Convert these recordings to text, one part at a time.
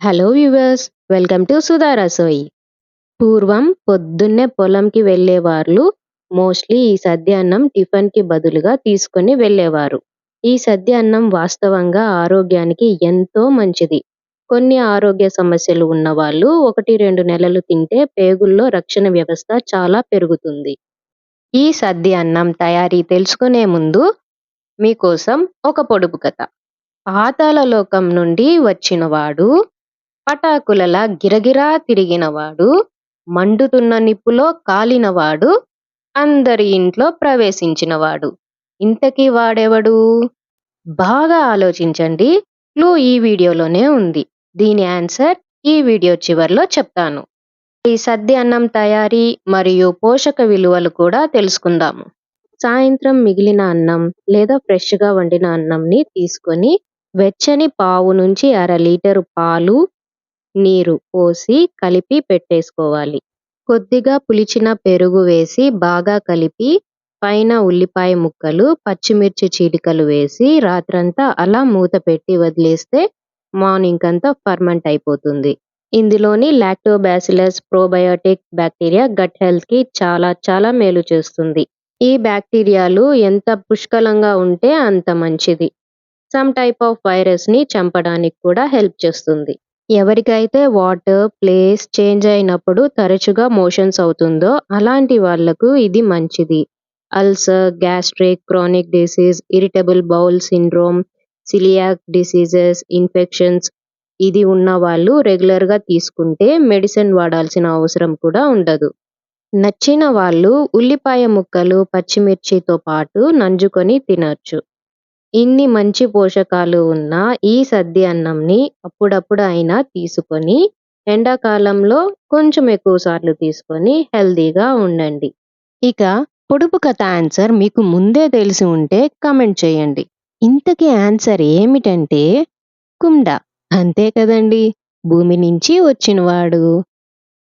Hello viewers, welcome to Sudha Rasoi. పూర్వం పొద్దున్నే పొలంకి వెళ్ళేవాళ్ళు మోస్ట్లీ ఈ సద్య అన్నం టిఫిన్‌కి బదులుగా తీసుకొని వెళ్ళేవారు. ఈ సద్య అన్నం వాస్తవంగా ఆరోగ్యానికి ఎంతో మంచిది. కొన్ని ఆరోగ్య సమస్యలు ఉన్నవాళ్ళు 1, 2 నెలలు తింటే పేగుల్లో రక్షణ వ్యవస్థ చాలా పెరుగుతుంది. ఈ సద్య అన్నం తయారీ తెలుసుకునే ముందు మీకోసం ఒక పొడుపు కథ. పాతాళ లోకం నుండి వచ్చినవాడు, పటాకులలా గిరగిరా తిరిగినవాడు, మండుతున్న నిప్పులో కాలినవాడు, అందరి ఇంట్లో ప్రవేశించినవాడు. ఇంతకీ వాడెవడు? బాగా ఆలోచించండి. క్లూ ఈ వీడియోలోనే ఉంది. దీని ఆన్సర్ ఈ వీడియో చివర్లో చెప్తాను. ఈ సద్య అన్నం తయారీ మరియు పోషక విలువలు కూడా తెలుసుకుందాము. సాయంత్రం మిగిలిన అన్నం లేదా ఫ్రెష్‌గా వండిన అన్నంని తీసుకొని వెచ్చని పావు నుంచి అర లీటరు పాలు, నీరు పోసి కలిపి పెట్టేసుకోవాలి. కొద్దిగా పులిచిన పెరుగు వేసి బాగా కలిపి పైన ఉల్లిపాయ ముక్కలు, పచ్చిమిర్చి చీలికలు వేసి రాత్రంతా అలా మూత పెట్టి వదిలేస్తే మార్నింగ్‌కంతా ఫర్మెంట్ అయిపోతుంది. ఇందులోని లాక్టోబాసిల్లస్ ప్రోబయోటిక్ బ్యాక్టీరియా గట్ హెల్త్‌కి చాలా చాలా మేలు చేస్తుంది. ఈ బ్యాక్టీరియాలు ఎంత పుష్కలంగా ఉంటే అంత మంచిది. సమ్ టైప్ ఆఫ్ వైరస్‌ని చంపడానికి కూడా హెల్ప్ చేస్తుంది. ఎవరికైతే వాటర్, ప్లేస్ చేంజ్ అయినప్పుడు తరచుగా మోషన్స్ అవుతుందో అలాంటి వాళ్లకు ఇది మంచిది. Ulcer, gastric, chronic disease, irritable bowel syndrome, coeliac diseases, infections ఇది ఉన్న వాళ్ళు రెగ్యులర్‌గా తీసుకుంటే మెడిసిన్ వాడాల్సిన అవసరం కూడా ఉండదు. నచ్చిన వాళ్ళు ఉల్లిపాయ ముక్కలు, పచ్చిమిర్చితో పాటు నంజుకొని తినొచ్చు. ఇన్ని మంచి పోషకాలు ఉన్న ఈ సద్య అన్నంని అప్పుడప్పుడు అయినా తీసుకొని ఎండాకాలంలో కొంచెం ఎక్కువ సార్లు తీసుకొని హెల్తీగా ఉండండి. ఇక పొడుపు కథ ఆన్సర్ మీకు ముందే తెలిసి ఉంటే కామెంట్ చేయండి. ఇంతకీ ఆన్సర్ ఏమిటంటే కుండ. అంతే కదండి, భూమి నుంచి వచ్చినవాడు,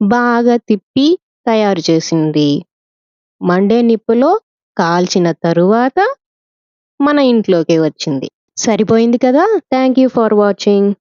బాగా తిప్పి తయారు చేసింది, మండే నిప్పులో కాల్చిన తరువాత మన ఇంట్లోకి వచ్చింది. సరిపోయింది కదా. Thank you for watching.